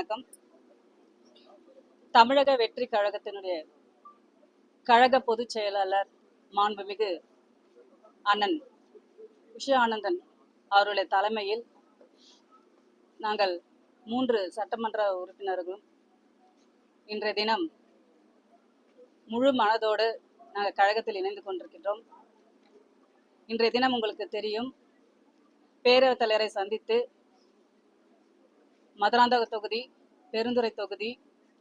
வணக்கம். தமிழக வெற்றி கழகத்தினுடைய கழக பொதுச் செயலாளர் மாண்புமிகு அண்ணன் உஷா ஆனந்தன் அவருடைய தலைமையில் நாங்கள் 3 சட்டமன்ற உறுப்பினர்களும் இன்றைய தினம் முழு மனதோடு நாங்கள் கழகத்தில் இணைந்து கொண்டிருக்கின்றோம். இன்றைய தினம் உங்களுக்கு தெரியும், பேரவைத் தலைவரை சந்தித்து மதுராந்தகம் தொகுதி, பெருந்துறை தொகுதி,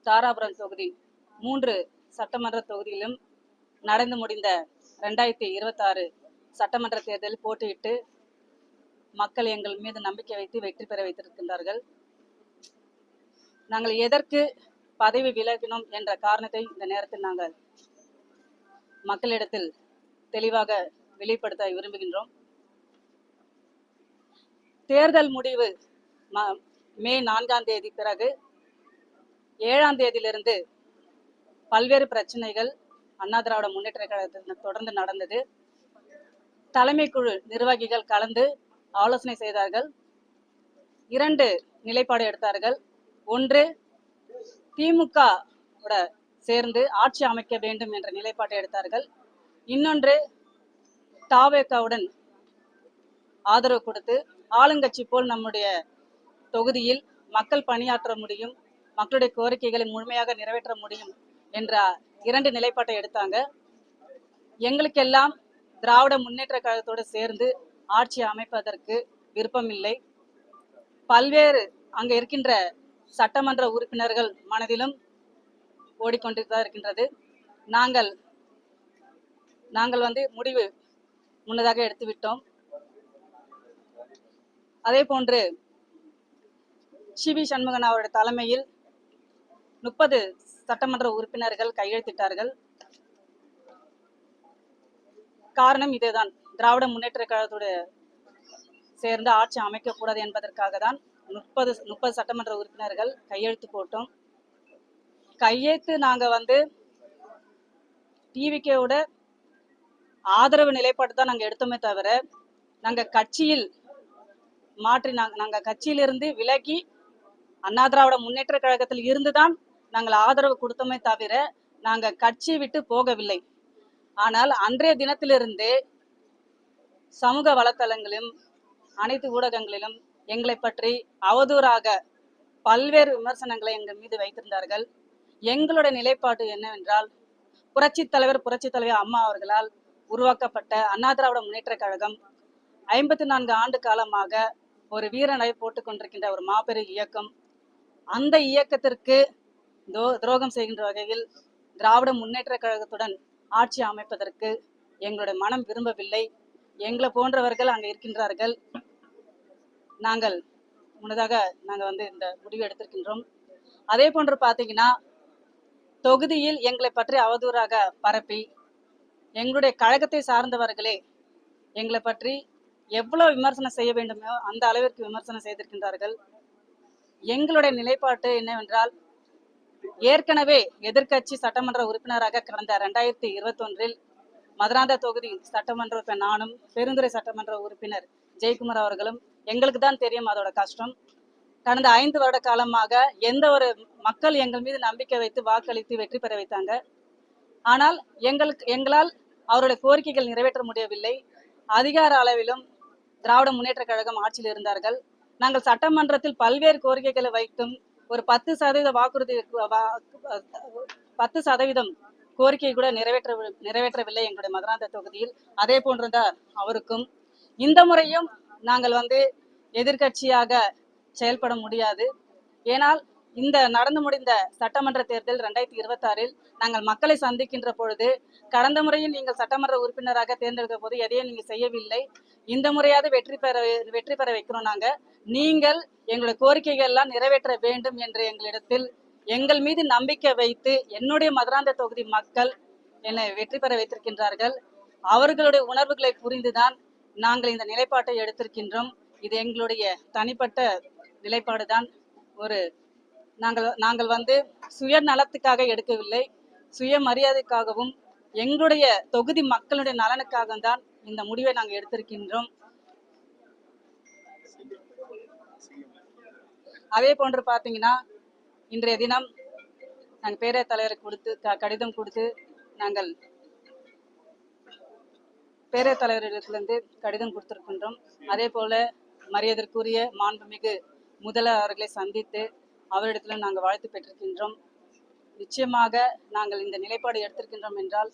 தாராபுரம் தொகுதி 3 சட்டமன்ற தொகுதியிலும் நடந்து முடிந்த 2026 சட்டமன்ற தேர்தலில் போட்டியிட்டு மக்கள் எங்கள் மீது நம்பிக்கை வைத்து வெற்றி பெற வைத்திருக்கின்றார்கள். நாங்கள் எதற்கு பதவி விலகினோம் என்ற காரணத்தை இந்த நேரத்தில் நாங்கள் மக்களிடத்தில் தெளிவாக வெளிப்படுத்த விரும்புகின்றோம். தேர்தல் முடிவு மே 4ஆம் தேதி பிறகு 7ஆம் தேதியிலிருந்து பல்வேறு பிரச்சனைகள் அண்ணா திராவிட முன்னேற்ற கழகத்தில் தொடர்ந்து நடந்தது. தலைமை குழு நிர்வாகிகள் கலந்து ஆலோசனை செய்தார்கள். 2 நிலைப்பாடு எடுத்தார்கள். ஒன்று, திமுக சேர்ந்து ஆட்சி அமைக்க வேண்டும் என்ற நிலைப்பாட்டை எடுத்தார்கள். இன்னொன்று, தாவேகாவுடன் ஆதரவு கொடுத்து ஆளுங்கட்சி போல் நம்முடைய தொகுதியில் மக்கள் பணியாற்ற முடியும், மக்களுடைய கோரிக்கைகளை முழுமையாக நிறைவேற்ற முடியும் என்ற 2 நிலைப்பாட்டை எடுத்தாங்க. எங்களுக்கெல்லாம் திராவிட முன்னேற்ற கழகத்தோடு சேர்ந்து ஆட்சி அமைப்பதற்கு விருப்பமில்லை. பல்வேறு அங்க இருக்கின்ற சட்டமன்ற உறுப்பினர்கள் மனதிலும் ஓடிக்கொண்டுதான் இருக்கின்றது. நாங்கள் முடிவு முன்னதாக எடுத்துவிட்டோம். அதே போன்று சிவி சண்முகன் அவருடைய தலைமையில் 30 சட்டமன்ற உறுப்பினர்கள் கையெழுத்திட்டார்கள். காரணம் இதுதான், திராவிட முன்னேற்ற கழகத்தோடு சேர்ந்து ஆட்சி அமைக்கக்கூடாது என்பதற்காக தான் 30 சட்டமன்ற உறுப்பினர்கள் கையெழுத்து போட்டோம். கையெழுத்து நாங்கள் டிவிகேவோட ஆதரவு நிலைப்பாடு தான் நாங்கள் எடுத்தோமே தவிர, நாங்கள் கட்சியில் மாற்றி நாங்கள் கட்சியிலிருந்து விலகி அண்ணா திராவிட முன்னேற்ற கழகத்தில் இருந்துதான் நாங்கள் ஆதரவு கொடுத்தோமே தவிர நாங்கள் கட்சி விட்டு போகவில்லை. ஆனால் அன்றைய தினத்திலிருந்து சமூக வலைத்தளங்களிலும் அனைத்து ஊடகங்களிலும் எங்களை பற்றி அவதூறாக பல்வேறு விமர்சனங்களை எங்கள் மீது வைத்திருந்தார்கள். எங்களுடைய நிலைப்பாடு என்னவென்றால், புரட்சி தலைவர் அம்மா அவர்களால் உருவாக்கப்பட்ட அண்ணா திராவிட முன்னேற்ற கழகம் 54 ஆண்டு காலமாக ஒரு வீரநடை போட்டுக் கொண்டிருக்கின்ற ஒரு மாபெரும் இயக்கம். அந்த இயக்கத்திற்கு துரோகம் செய்கின்ற வகையில் திராவிட முன்னேற்ற கழகத்துடன் ஆட்சி அமைப்பதற்கு எங்களுடைய மனம் விரும்பவில்லை. எங்களை போன்றவர்கள் அங்கே இருக்கின்றார்கள். நாங்கள் முன்னதாக இந்த முடிவு எடுத்திருக்கின்றோம். அதே போன்று பார்த்தீங்கன்னா, தொகுதியில் எங்களை பற்றி அவதூறாக பரப்பி எங்களுடைய கழகத்தை சார்ந்தவர்களே எங்களை பற்றி எவ்வளவு விமர்சனம் செய்ய வேண்டுமோ அந்த அளவிற்கு விமர்சனம் செய்திருக்கின்றார்கள். எங்களுடைய நிலைப்பாட்டு என்னவென்றால், ஏற்கனவே எதிர்கட்சி சட்டமன்ற உறுப்பினராக கடந்த 2021 மதுராந்த தொகுதி சட்டமன்ற உறுப்பினர் நானும், பெருந்துறை சட்டமன்ற உறுப்பினர் ஜெயக்குமார் அவர்களும், எங்களுக்கு தான் தெரியும் அதோட கஷ்டம். கடந்த 5 வருட காலமாக எந்த ஒரு மக்கள் எங்கள் மீது நம்பிக்கை வைத்து வாக்களித்து வெற்றி பெற வைத்தாங்க. ஆனால் எங்களால் அவருடைய கோரிக்கைகள் நிறைவேற்ற முடியவில்லை. அதிகார அளவிலும் திராவிட முன்னேற்ற கழகம் ஆட்சியில் இருந்தார்கள். நாங்கள் சட்டமன்றத்தில் பல்வேறு கோரிக்கைகளை வைத்தும் ஒரு 10% வாக்குறுதி 10% கோரிக்கை கூட நிறைவேற்றவில்லை எங்களுடைய மதுராந்த தொகுதியில். அதே போன்றுதான் அவருக்கும். இந்த முறையும் நாங்கள் எதிர்கட்சியாக செயல்பட முடியாது. ஏனால் இந்த நடந்து முடிந்த சட்டமன்ற தேர்தல் 2026 நாங்கள் மக்களை சந்திக்கின்ற பொழுது, கடந்த முறையில் நீங்கள் சட்டமன்ற உறுப்பினராக தேர்ந்தெடுக்க போது எதையும் நீங்கள் செய்யவில்லை, இந்த முறையாவது வெற்றி பெற வைக்கிறோம் நீங்கள் எங்களுடைய கோரிக்கைகள் எல்லாம் நிறைவேற்ற வேண்டும் என்று எங்களிடத்தில் எங்கள் மீது நம்பிக்கை வைத்து என்னுடைய மதுராந்த தொகுதி மக்கள் என்னை வெற்றி பெற வைத்திருக்கின்றார்கள். அவர்களுடைய உணர்வுகளை புரிந்துதான் நாங்கள் இந்த நிலைப்பாட்டை எடுத்திருக்கின்றோம். இது எங்களுடைய தனிப்பட்ட நிலைப்பாடு தான். நாங்கள் சுயநலத்துக்காக எடுக்கவில்லை, சுயமரியாதைக்காகவும் எங்களுடைய தொகுதி மக்களுடைய நலனுக்காக தான் இந்த முடிவை நாங்கள் எடுத்திருக்கின்றோம். அதே போன்று பார்த்தீங்கன்னா, இன்றைய தினம் நாங்கள் பேரவைத் தலைவருக்கு கொடுத்து கடிதம் கொடுத்து நாங்கள் பேரவைத் தலைவரிடத்திலிருந்து கடிதம் கொடுத்திருக்கின்றோம். அதே போல மரியாதைக்குரிய மாண்புமிகு முதல்வர் அவர்களை சந்தித்து அவரிடத்திலும் நாங்கள் வாழ்த்து பெற்றிருக்கின்றோம். நிச்சயமாக நாங்கள் இந்த நிலைப்பாடு எடுத்திருக்கின்றோம் என்றால்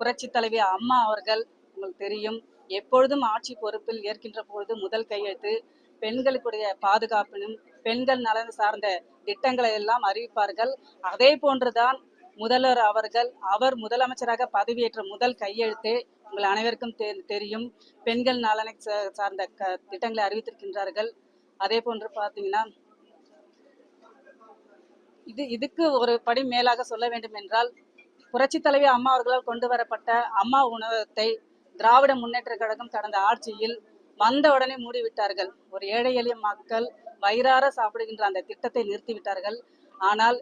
புரட்சி தலைவி அம்மா அவர்கள் உங்களுக்கு தெரியும், எப்பொழுதும் ஆட்சி பொறுப்பில் ஏற்கின்ற பொழுது முதல் கையெழுத்து பெண்களுக்குடைய பாதுகாப்பினும் பெண்கள் நலன் சார்ந்த திட்டங்களை எல்லாம் அறிவிப்பார்கள். அதே போன்றுதான் முதல்வர் அவர்கள் அவர் முதலமைச்சராக பதவியேற்ற முதல் கையெழுத்தே உங்கள் அனைவருக்கும் தெரியும், பெண்கள் நலனை சார்ந்த திட்டங்களை அறிவித்திருக்கின்றார்கள். அதே போன்று பார்த்தீங்கன்னா இதுக்கு ஒரு படி மேலாக சொல்ல வேண்டும் என்றால் புரட்சி தலைவி அம்மா அவர்களால் கொண்டு வரப்பட்ட அம்மா உணவகத்தை திராவிட முன்னேற்ற கழகம் கடந்த ஆட்சியில் வந்த உடனே மூடிவிட்டார்கள். ஒரு ஏழை எளிய மக்கள் வயிறார சாப்பிடுகின்ற அந்த திட்டத்தை நிறுத்திவிட்டார்கள். ஆனால்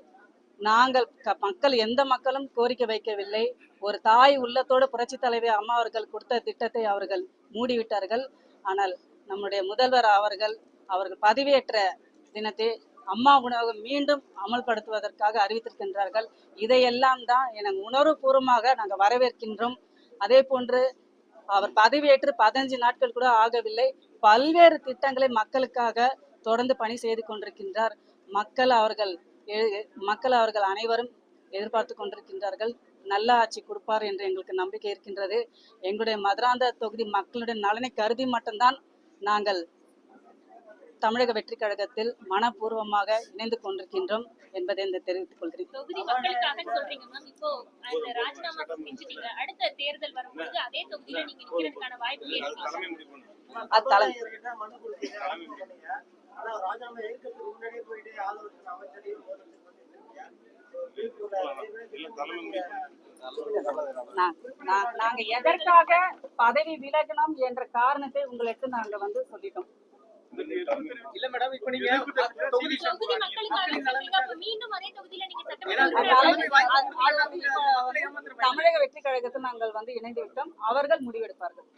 நாங்கள் மக்கள் எந்த மக்களும் கோரிக்கை வைக்கவில்லை. ஒரு தாய் உள்ளத்தோடு புரட்சி தலைவி அம்மா அவர்கள் கொடுத்த திட்டத்தை அவர்கள் மூடிவிட்டார்கள். ஆனால் நம்முடைய முதல்வர் அவர்கள் பதவியேற்ற தினத்தை அம்மா உணவகம் மீண்டும் அமல்படுத்துவதற்காக அறிவித்திருக்கின்றார்கள். இதையெல்லாம் தான் என உணர்வுபூர்வமாக நாங்கள் வரவேற்கின்றோம். அதே போன்று அவர் பதவியேற்று 15 நாட்கள் கூட ஆகவில்லை, பல்வேறு திட்டங்களை மக்களுக்காக தொடர்ந்து பணி செய்து கொண்டிருக்கின்றார். மக்கள் அவர்கள் அனைவரும் எதிர்பார்த்து கொண்டிருக்கின்றார்கள். நல்ல ஆட்சி கொடுப்பார் என்று எங்களுக்கு நம்பிக்கை இருக்கின்றது. எங்களுடைய மதுராந்த தொகுதி மக்களுடைய நலனை கருதி மட்டும்தான் நாங்கள் தமிழக வெற்றி கழகத்தில் மனப்பூர்வமாக இணைந்து கொண்டிருக்கின்றோம் என்பதை தெரிவித்துக் கொள்கிறேன். தொகுதி மக்களுக்காக சொல்றீங்க மேம். இப்போ அந்த ராஜினாமா செஞ்சுட்டீங்க, அடுத்த தேர்தல் வரும்போது அதே தொகுதியில நீங்க நிக்கிறதுக்கான வாய்ப்பு இருக்கு. நாங்க எதற்காக பதவி விலகணும் என்ற காரணத்தை உங்களுக்கு நாங்க சொல்லிட்டோம். இல்ல மேடம், இப்ப நீங்க தொகுதி மக்களுக்காக சொல்றீங்க, அப்ப மீண்டும் அதே தொகுதியில நீங்க தமிழக வெற்றி கழகத்தில் நாங்கள் இணைந்து விட்டோம். அவர்கள் முடிவெடுப்பார்கள்,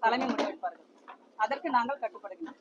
தலைமை முடிவெடுப்பார்கள். அதற்கு நாங்கள் கட்டுப்படுகிறோம்.